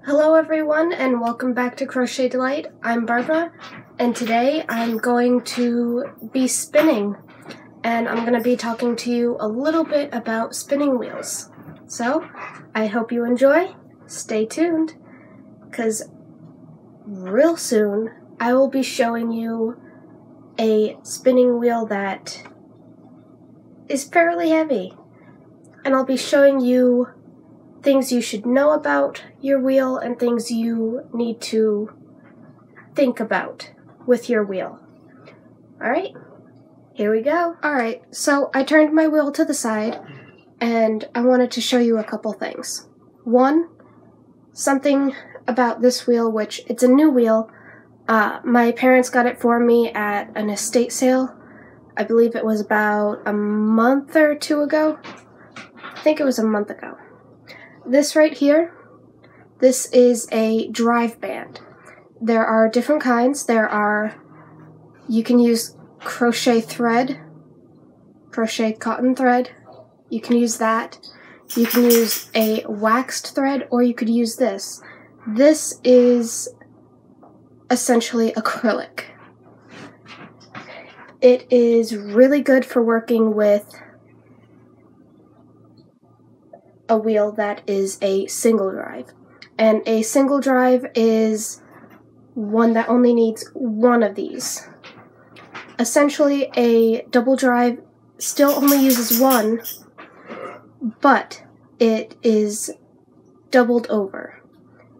Hello everyone and welcome back to Crochet Delight. I'm Barbara and today I'm going to be spinning and I'm going to be talking to you a little bit about spinning wheels. So I hope you enjoy. Stay tuned because real soon I will be showing you a spinning wheel that is fairly heavy and I'll be showing you things you should know about your wheel and things you need to think about with your wheel. Alright, here we go. Alright, so I turned my wheel to the side and I wanted to show you a couple things. One, something about this wheel, which it's a new wheel. My parents got it for me at an estate sale. I believe it was about a month or two ago. I think it was a month ago. This right here, this is a drive band. There are different kinds. You can use crochet thread, crochet cotton thread. You can use that. You can use a waxed thread, or you could use this. This is essentially acrylic. It is really good for working with a wheel that is a single drive. And a single drive is one that only needs one of these. Essentially, a double drive still only uses one, but it is doubled over.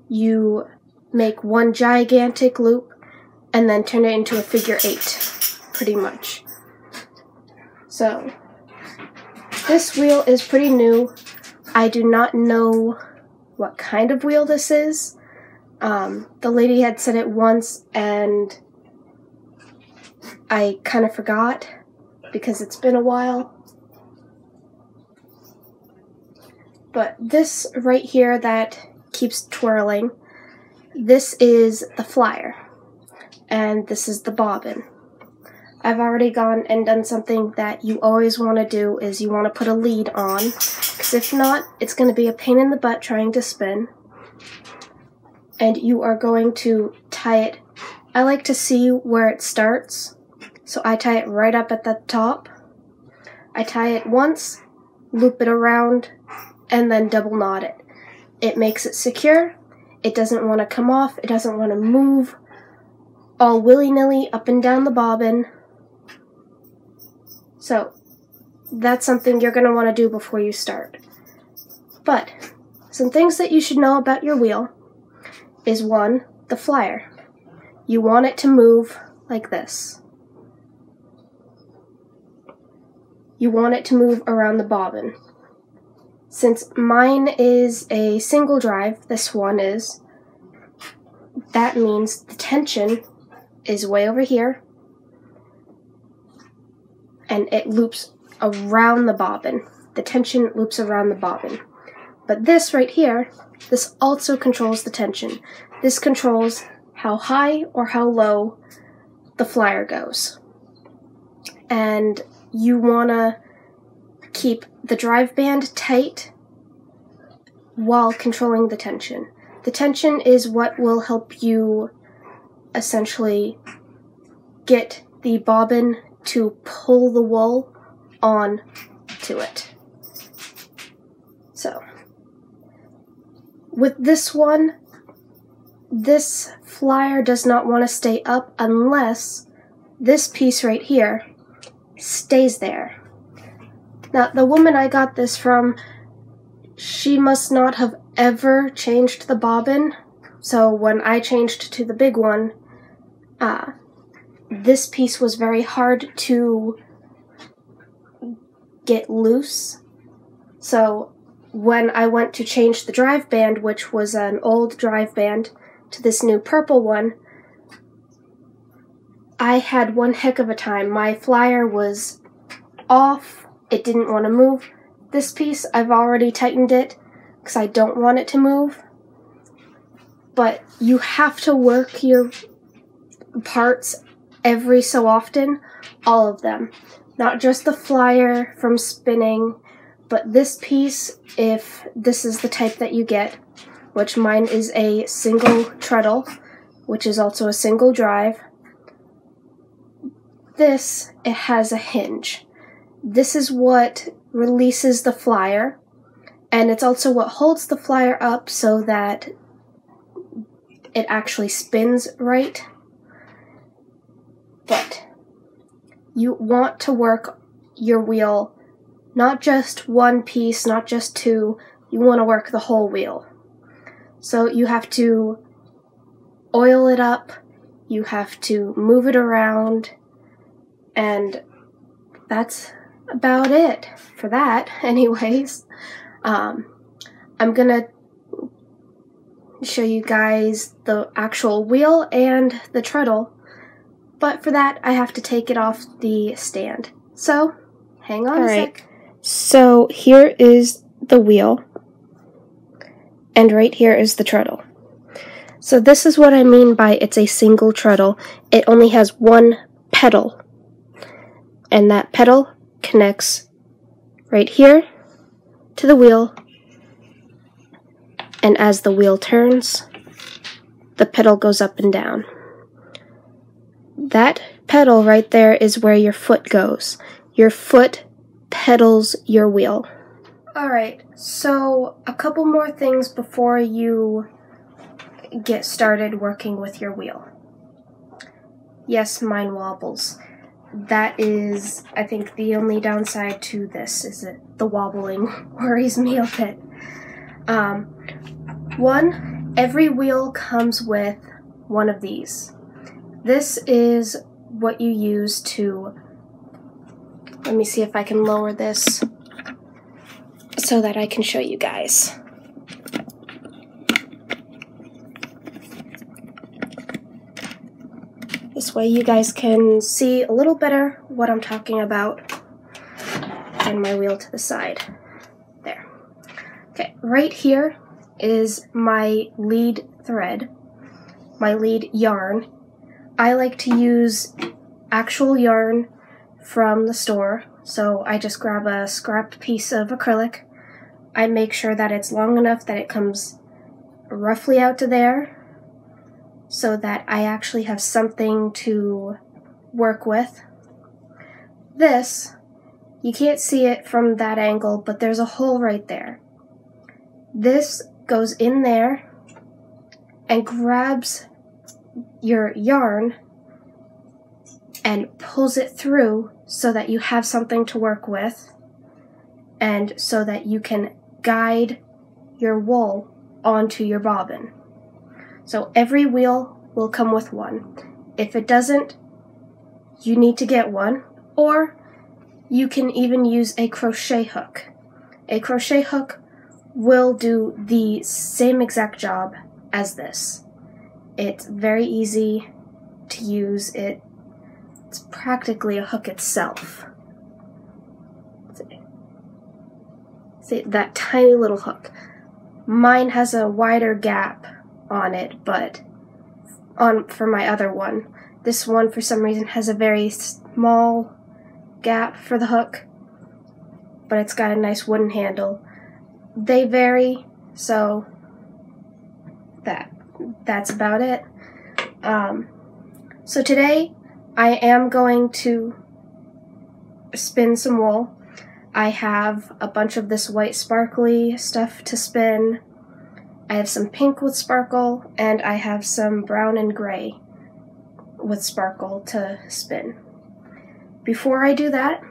You make one gigantic loop and then turn it into a figure 8, pretty much. So, this wheel is pretty new. I do not know what kind of wheel this is. The lady had said it once and I kind of forgot because it's been a while. But this right here that keeps twirling, this is the flyer and this is the bobbin. I've already gone and done something that you always want to do is you want to put a lead on, because if not, it's going to be a pain in the butt trying to spin. And you are going to tie it. I like to see where it starts, so I tie it right up at the top. I tie it once, loop it around, and then double knot it. It makes it secure. It doesn't want to come off. It doesn't want to move all willy-nilly up and down the bobbin. So, that's something you're going to want to do before you start. But, some things that you should know about your wheel is 1, the flyer. You want it to move like this. You want it to move around the bobbin. Since mine is a single drive, this one is, that means the tension is way over here. And it loops around the bobbin. The tension loops around the bobbin. But this right here, this also controls the tension. This controls how high or how low the flyer goes. And you want to keep the drive band tight while controlling the tension. The tension is what will help you essentially get the bobbin to pull the wool on to it. So, with this one, this flyer does not want to stay up unless this piece right here stays there. Now, the woman I got this from, she must not have ever changed the bobbin, so when I changed to the big one, this piece was very hard to get loose. So when I went to change the drive band, which was an old drive band, to this new purple one, I had one heck of a time. My flyer was off. It didn't want to move. This piece, I've already tightened it because I don't want it to move. But you have to work your parts every so often, all of them. Not just the flyer from spinning, but this piece, if this is the type that you get, which mine is a single treadle, which is also a single drive. This, it has a hinge. This is what releases the flyer, and it's also what holds the flyer up so that it actually spins right. But you want to work your wheel not just one piece, not just two, you want to work the whole wheel. So you have to oil it up, you have to move it around, and that's about it for that anyways. I'm gonna show you guys the actual wheel and the treadle, but for that I have to take it off the stand. So hang on a sec. So here is the wheel, and right here is the treadle. So this is what I mean by it's a single treadle. It only has one pedal, and that pedal connects right here to the wheel, and as the wheel turns, the pedal goes up and down. That pedal right there is where your foot goes. Your foot pedals your wheel. Alright, so a couple more things before you get started working with your wheel. Yes, mine wobbles. That is, I think, the only downside to this is that the wobbling worries me a bit. One, every wheel comes with one of these. This is what you use to, let me see if I can lower this so that I can show you guys. This way you guys can see a little better what I'm talking about. And my wheel to the side. There. Okay, right here is my lead thread, my lead yarn. I like to use actual yarn from the store, so I just grab a scrapped piece of acrylic. I make sure that it's long enough that it comes roughly out to there, so that I actually have something to work with. This, you can't see it from that angle, but there's a hole right there. This goes in there and grabs your yarn and pulls it through so that you have something to work with, and so that you can guide your wool onto your bobbin. So every wheel will come with one. If it doesn't, you need to get one, or you can even use a crochet hook. A crochet hook will do the same exact job as this. It's very easy to use. It's practically a hook itself. See that tiny little hook. Mine has a wider gap on it, but for my other one, this one for some reason has a very small gap for the hook, but it's got a nice wooden handle. They vary, so that's about it. So today I am going to spin some wool. I have a bunch of this white sparkly stuff to spin. I have some pink with sparkle, and I have some brown and gray with sparkle to spin. Before I do that,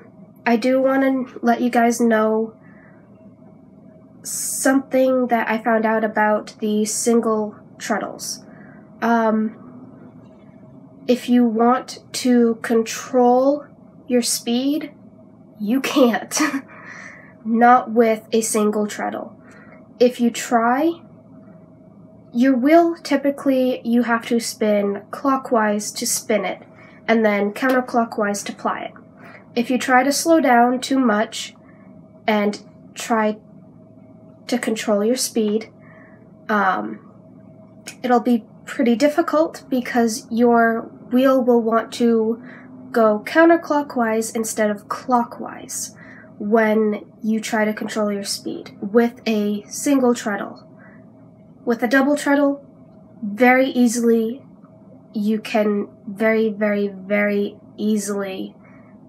I do want to let you guys know something that I found out about the single treadles. If you want to control your speed, you can't. Not with a single treadle. If you try, your wheel, typically you have to spin clockwise to spin it, and then counterclockwise to ply it. If you try to slow down too much and try to control your speed, it'll be pretty difficult because your wheel will want to go counterclockwise instead of clockwise when you try to control your speed with a single treadle. With a double treadle, very easily, you can very easily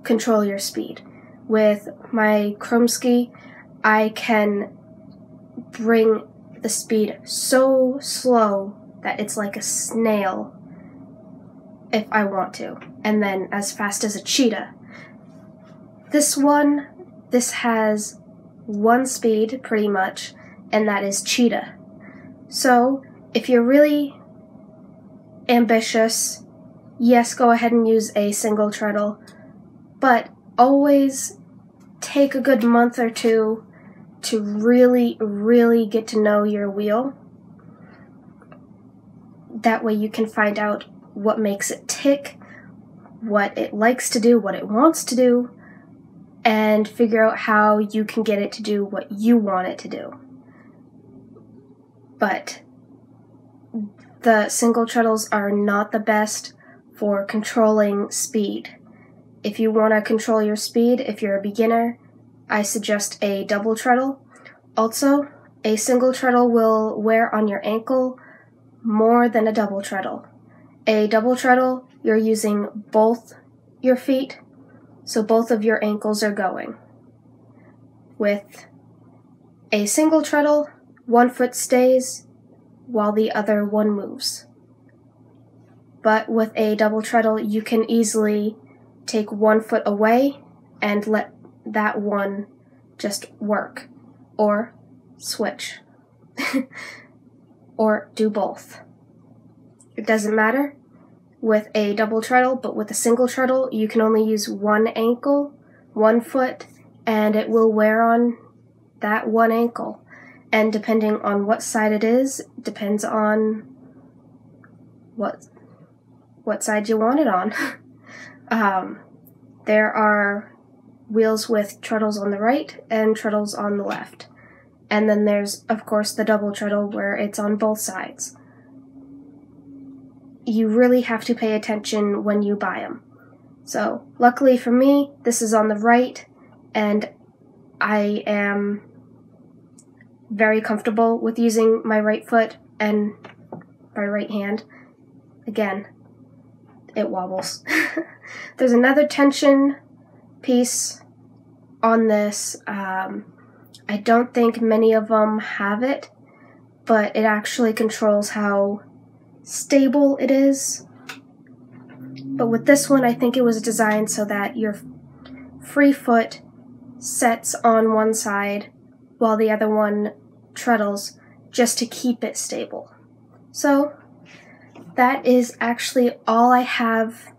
control your speed. With my chrome ski, I can bring the speed so slow that it's like a snail if I want to, and then as fast as a cheetah. This has one speed pretty much, and that is cheetah. So if you're really ambitious, yes, go ahead and use a single treadle, but always take a good month or two to really get to know your wheel. That way you can find out what makes it tick, what it likes to do, what it wants to do, and figure out how you can get it to do what you want it to do. But the single treadles are not the best for controlling speed. If you want to control your speed, if you're a beginner, I suggest a double treadle. Also, a single treadle will wear on your ankle more than a double treadle. A double treadle, you're using both your feet, so both of your ankles are going. With a single treadle, one foot stays while the other one moves. But with a double treadle, you can easily take one foot away and let that one just work, or switch, or do both. It doesn't matter with a double treadle, but with a single treadle, you can only use one ankle, one foot, and it will wear on that one ankle. And depending on what side it is, depends on what side you want it on. There are wheels with treadles on the right and treadles on the left. And then there's, of course, the double treadle where it's on both sides. You really have to pay attention when you buy them. So, luckily for me, this is on the right, and I am very comfortable with using my right foot and my right hand. Again, it wobbles. There's another tension piece on this. I don't think many of them have it, but it actually controls how stable it is. But with this one, I think it was designed so that your free foot sets on one side while the other one treadles, just to keep it stable. So that is actually all I have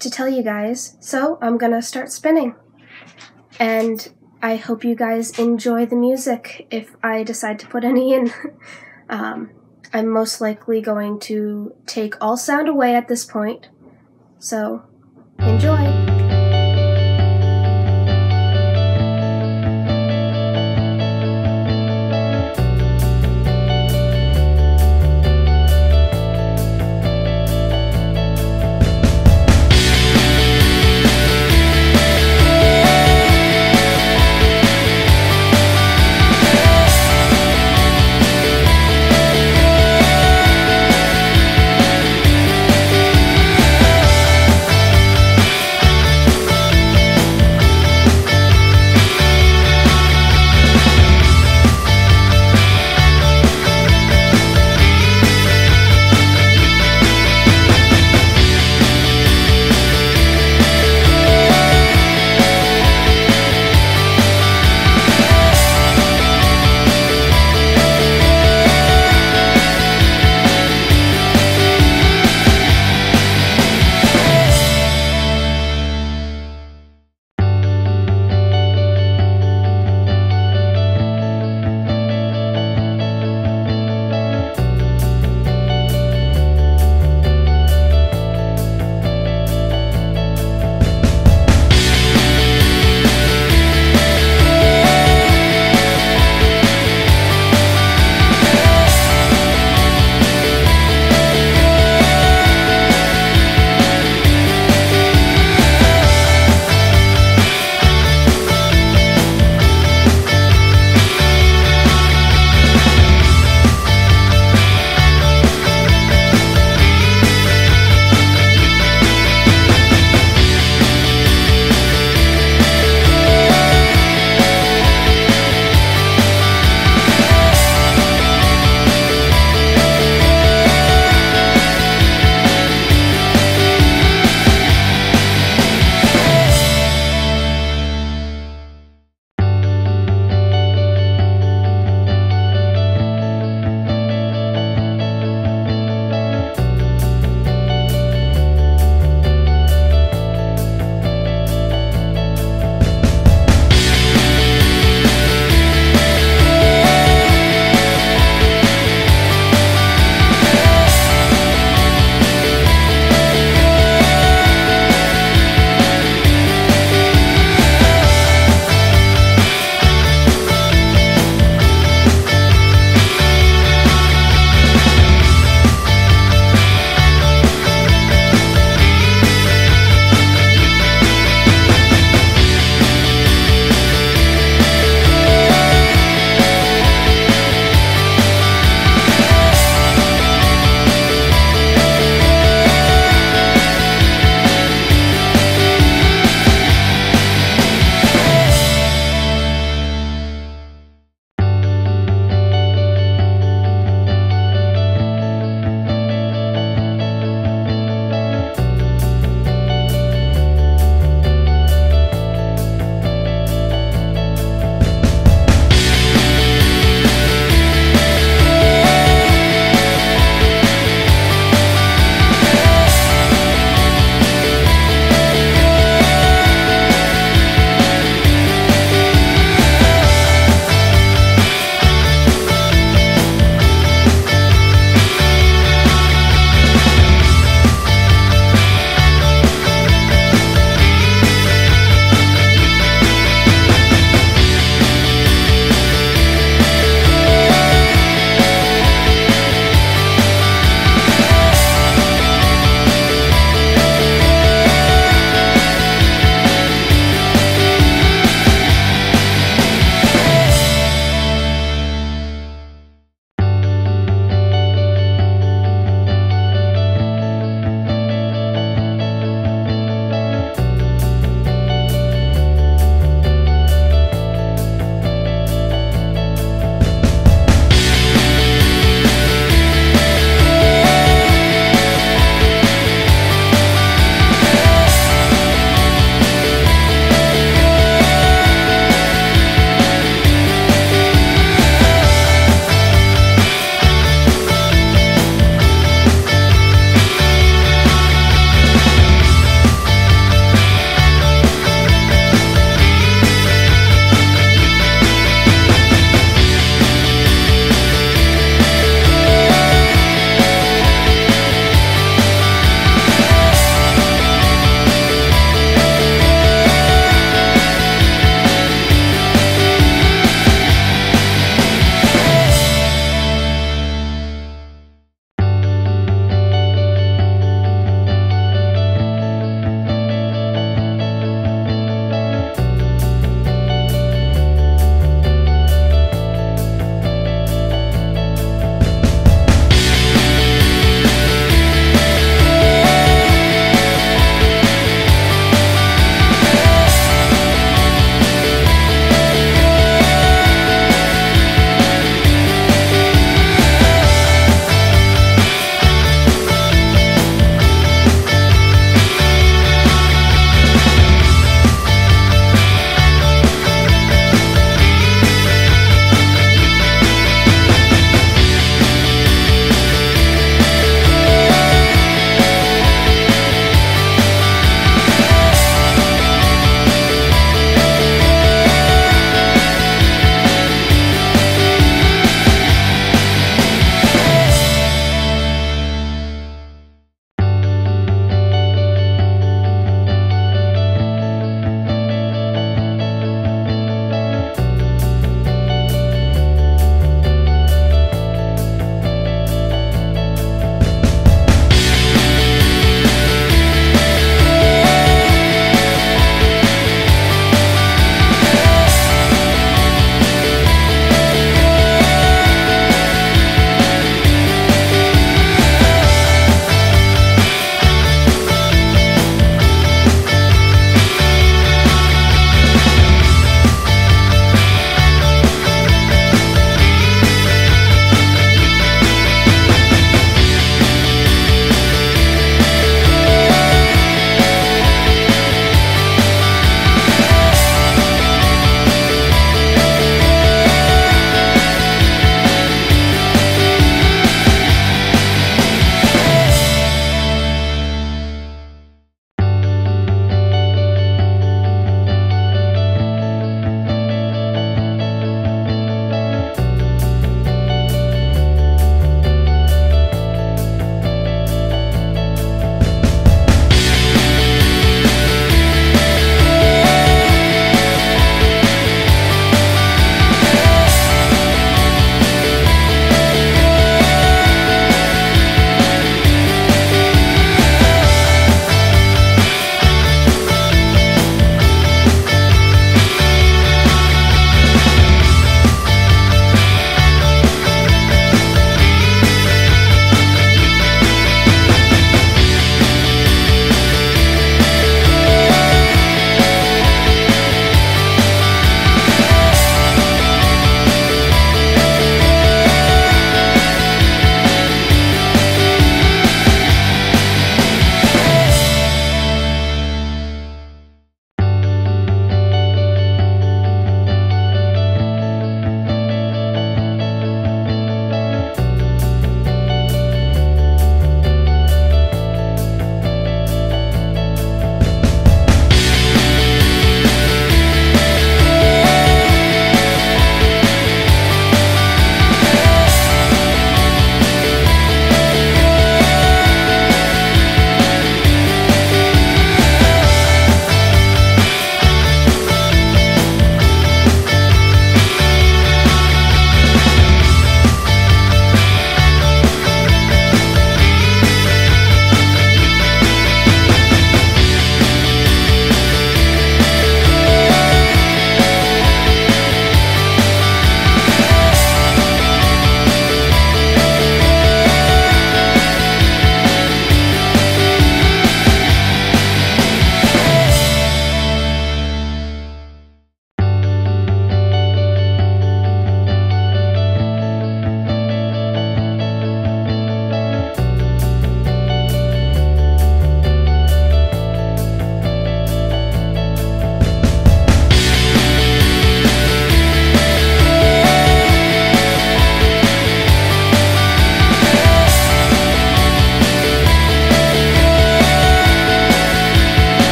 to tell you guys. So I'm gonna start spinning, and I hope you guys enjoy the music if I decide to put any in. I'm most likely going to take all sound away at this point, so enjoy!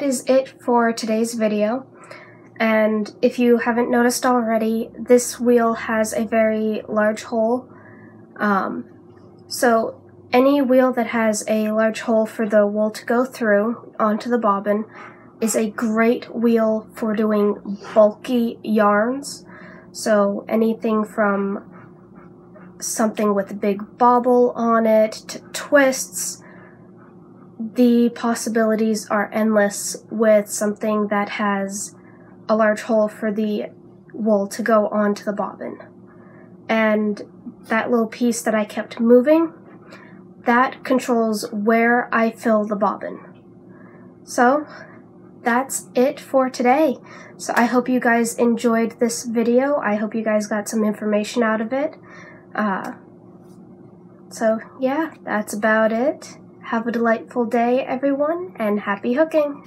is it for today's video. And if you haven't noticed already, this wheel has a very large hole. So any wheel that has a large hole for the wool to go through onto the bobbin is a great wheel for doing bulky yarns. So anything from something with a big bobble on it to twists. The possibilities are endless with something that has a large hole for the wool to go onto the bobbin. And that little piece that I kept moving, that controls where I fill the bobbin. So that's it for today. So I hope you guys enjoyed this video. I hope you guys got some information out of it. So yeah, that's about it. Have a delightful day, everyone, and happy hooking!